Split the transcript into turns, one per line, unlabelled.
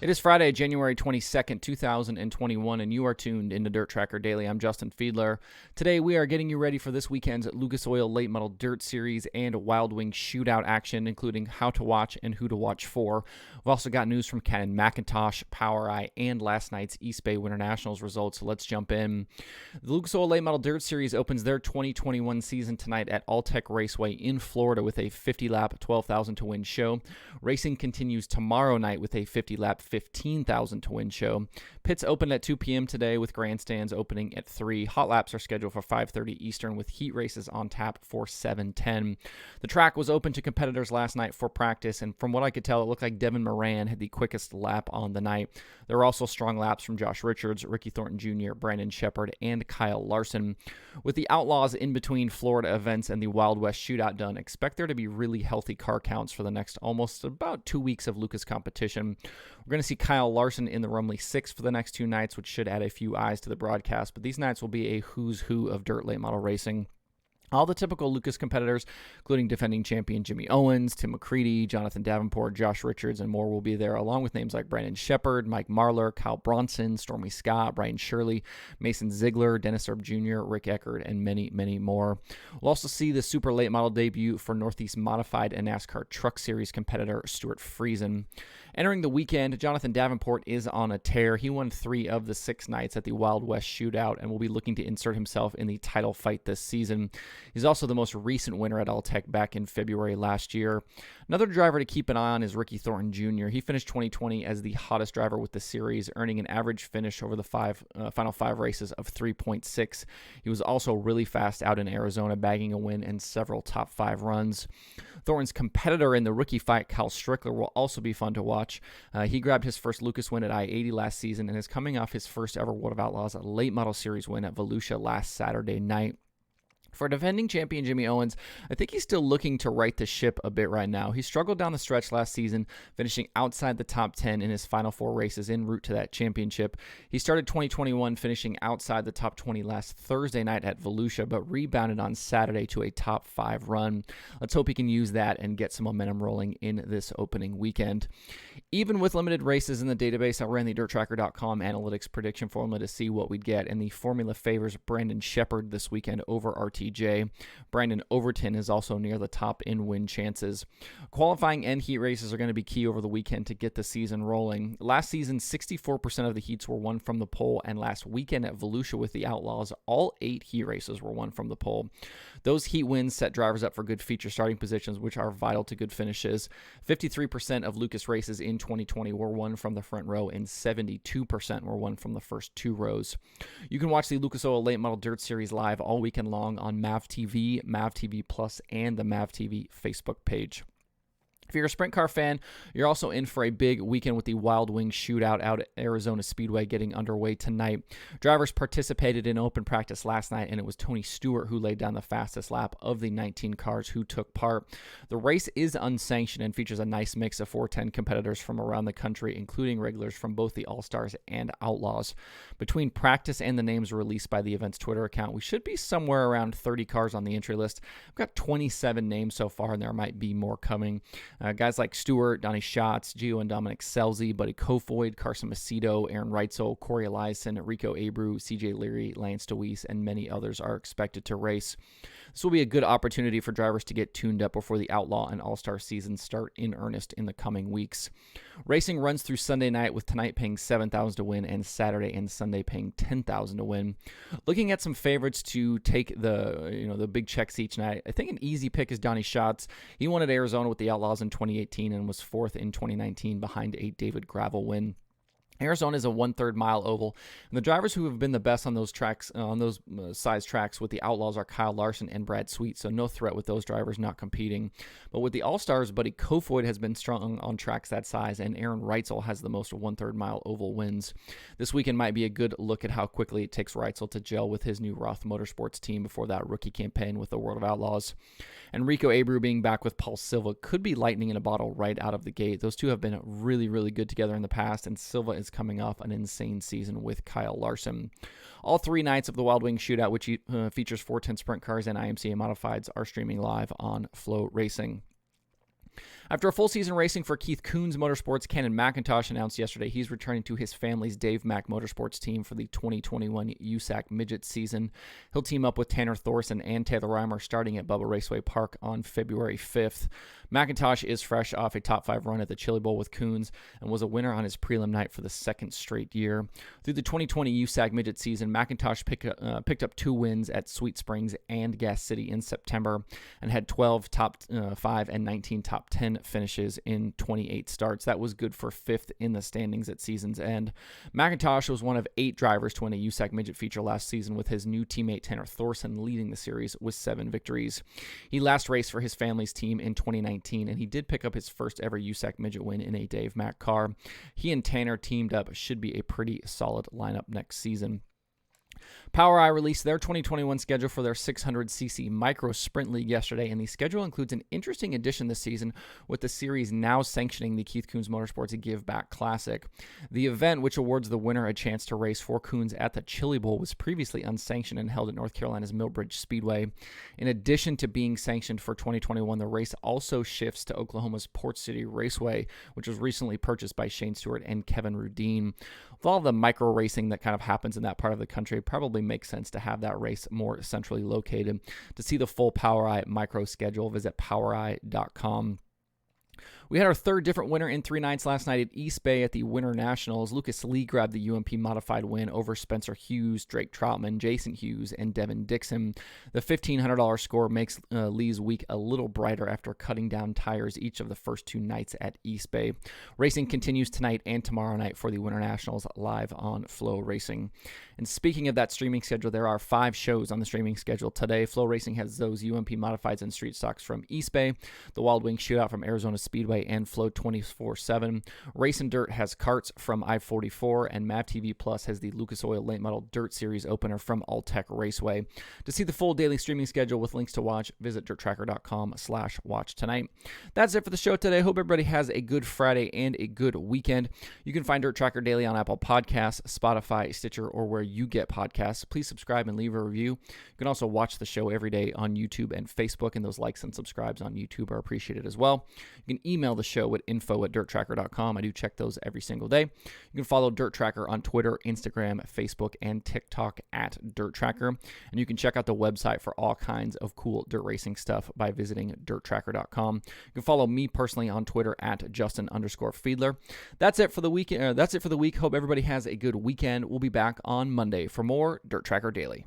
It is Friday, January 22nd, 2021, and you are tuned into DIRTRACKR Daily. I'm Justin Fiedler. Today, we are getting you ready for this weekend's Lucas Oil Late Model Dirt Series and Wild Wing Shootout action, including how to watch and who to watch for. We've also got news from Cannon McIntosh, POWRi, and last night's East Bay Winternationals results, so let's jump in. The Lucas Oil Late Model Dirt Series opens their 2021 season tonight at Alltech Raceway in Florida with a 50-lap, 12,000 to win show. Racing continues tomorrow night with a 50-lap, 15,000 to win show. Pits opened at 2 p.m. today with grandstands opening at 3. Hot laps are scheduled for 5:30 Eastern with heat races on tap for 7:10. The track was open to competitors last night for practice, and from what I could tell, it looked like Devin Moran had the quickest lap on the night. There were also strong laps from Josh Richards, Ricky Thornton Jr., Brandon Shepard, and Kyle Larson. With the Outlaws in between Florida events and the Wild West Shootout done, expect there to be really healthy car counts for the next almost about 2 weeks of Lucas competition. We're going to see Kyle Larson in the Rumley 6 for the next 2 nights, which should add a few eyes to the broadcast, but these nights will be a who's who of dirt late model racing. All the typical Lucas competitors, including defending champion Jimmy Owens, Tim McCready, Jonathan Davenport, Josh Richards, and more will be there, along with names like Brandon Shepard, Mike Marlar, Kyle Bronson, Stormy Scott, Brian Shirley, Mason Ziegler, Dennis Erb Jr., Rick Eckert, and many, many more. We'll also see the super late model debut for Northeast Modified and NASCAR Truck Series competitor Stuart Friesen. Entering the weekend, Jonathan Davenport is on a tear. He won 3 of the 6 nights at the Wild West Shootout and will be looking to insert himself in the title fight this season. He's also the most recent winner at Alltech back in February last year. Another driver to keep an eye on is Ricky Thornton Jr. He finished 2020 as the hottest driver with the series, earning an average finish over the final 5 races of 3.6. He was also really fast out in Arizona, bagging a win and several top 5 runs. Thornton's competitor in the rookie fight, Kyle Strickler, will also be fun to watch. He grabbed his first Lucas win at I-80 last season and is coming off his first ever World of Outlaws late model series win at Volusia last Saturday night. For defending champion Jimmy Owens, I think he's still looking to right the ship a bit right now. He struggled down the stretch last season, finishing outside the top 10 in his final 4 races en route to that championship. He started 2021 finishing outside the top 20 last Thursday night at Volusia, but rebounded on Saturday to a top 5 run. Let's hope he can use that and get some momentum rolling in this opening weekend. Even with limited races in the database, I ran the DIRTRACKR.com analytics prediction formula to see what we'd get, and the formula favors Brandon Shepard this weekend over RTJ. Brandon Overton is also near the top in win chances. Qualifying and heat races are going to be key over the weekend to get the season rolling. Last season, 64% of the heats were won from the pole, and last weekend at Volusia with the Outlaws, all 8 heat races were won from the pole. Those heat wins set drivers up for good feature starting positions, which are vital to good finishes. 53% of Lucas races in 2020 were won from the front row, and 72% were won from the first 2 rows. You can watch the Lucas Oil Late Model Dirt Series live all weekend long on MAV TV, MAV TV Plus, and the MAV TV Facebook page. If you're a sprint car fan, you're also in for a big weekend with the Wild Wing Shootout out at Arizona Speedway getting underway tonight. Drivers participated in open practice last night, and it was Tony Stewart who laid down the fastest lap of the 19 cars who took part. The race is unsanctioned and features a nice mix of 410 competitors from around the country, including regulars from both the All-Stars and Outlaws. Between practice and the names released by the event's Twitter account, we should be somewhere around 30 cars on the entry list. I've got 27 names so far, and there might be more coming. Guys like Stewart, Donnie Schatz, Gio and Dominic Selzy, Buddy Kofoid, Carson Macedo, Aaron Reitzel, Corey Eliason, Rico Abreu, CJ Leary, Lance DeWeese, and many others are expected to race. This will be a good opportunity for drivers to get tuned up before the Outlaw and All-Star seasons start in earnest in the coming weeks. Racing runs through Sunday night, with tonight paying $7,000 to win and Saturday and Sunday paying $10,000 to win. Looking at some favorites to take the big checks each night, I think an easy pick is Donnie Schatz. He won at Arizona with the Outlaws in 2018 and was 4th in 2019 behind a David Gravel win. Arizona is a 1/3 mile oval, and the drivers who have been the best on those tracks, size tracks with the Outlaws, are Kyle Larson and Brad Sweet, so no threat with those drivers not competing. But with the All-Stars, Buddy Kofoid has been strong on tracks that size, and Aaron Reitzel has the most 1/3 mile oval wins. This weekend might be a good look at how quickly it takes Reitzel to gel with his new Roth Motorsports team before that rookie campaign with the World of Outlaws. And Rico Abreu being back with Paul Silva could be lightning in a bottle right out of the gate. Those two have been really, really good together in the past, and Silva is coming off an insane season with Kyle Larson. All 3 nights of the Wild Wing Shootout, which features 410 sprint cars and IMCA modifieds, are streaming live on Flow Racing. After a full season racing for Keith Kunz Motorsports, Cannon McIntosh announced yesterday he's returning to his family's Dave Mack Motorsports team for the 2021 USAC Midget season. He'll team up with Tanner Thorson and Taylor Reimer starting at Bubba Raceway Park on February 5th. McIntosh is fresh off a top 5 run at the Chili Bowl with Kunz and was a winner on his prelim night for the second straight year. Through the 2020 USAC Midget season, McIntosh picked up 2 wins at Sweet Springs and Gas City in September and had 12 top 5 and 19 top 10 finishes in 28 starts. That was good for 5th in the standings at season's end. McIntosh was one of 8 drivers to win a USAC Midget feature last season, with his new teammate Tanner Thorson leading the series with 7 victories. He last raced for his family's team in 2019, and he did pick up his first ever USAC Midget win in a Dave Mack car. He and Tanner teamed up. Should be a pretty solid lineup next season. POWRi released their 2021 schedule for their 600cc Micro Sprint League yesterday, and the schedule includes an interesting addition this season, with the series now sanctioning the Keith Kunz Motorsports Give Back Classic. The event, which awards the winner a chance to race for Kunz at the Chili Bowl, was previously unsanctioned and held at North Carolina's Millbridge Speedway. In addition to being sanctioned for 2021, the race also shifts to Oklahoma's Port City Raceway, which was recently purchased by Shane Stewart and Kevin Rudeen. With all the micro racing that kind of happens in that part of the country, it probably makes sense to have that race more centrally located. To see the full POWRi micro schedule, visit POWRi.com. We had our third different winner in 3 nights last night at East Bay at the Winternationals. Lucas Lee grabbed the UMP modified win over Spencer Hughes, Drake Troutman, Jason Hughes, and Devin Dixon. The $1,500 score makes Lee's week a little brighter after cutting down tires each of the first 2 nights at East Bay. Racing continues tonight and tomorrow night for the Winternationals live on Flow Racing. And speaking of that streaming schedule, there are 5 shows on the streaming schedule today. Flow Racing has those UMP modifieds and street stocks from East Bay, the Wild Wing Shootout from Arizona Speedway, and Flow 24/7. Race and Dirt has karts from I-44, and Mav TV Plus has the Lucas Oil Late Model Dirt Series opener from Alltech Raceway. To see the full daily streaming schedule with links to watch, visit DIRTRACKR.com/watch tonight. That's it for the show today. Hope everybody has a good Friday and a good weekend. You can find DIRTRACKR Daily on Apple Podcasts, Spotify, Stitcher, or where you get podcasts. Please subscribe and leave a review. You can also watch the show every day on YouTube and Facebook, and those likes and subscribes on YouTube are appreciated as well. You can email the show at info@dirttracker.com. I do check those every single day. You can follow Dirt Tracker on Twitter, Instagram, Facebook, and TikTok at Dirt Tracker. And you can check out the website for all kinds of cool dirt racing stuff by visiting dirttracker.com. You can follow me personally on Twitter at Justin_Fiedler. That's it for the week. Hope everybody has a good weekend. We'll be back on Monday for more Dirt Tracker Daily.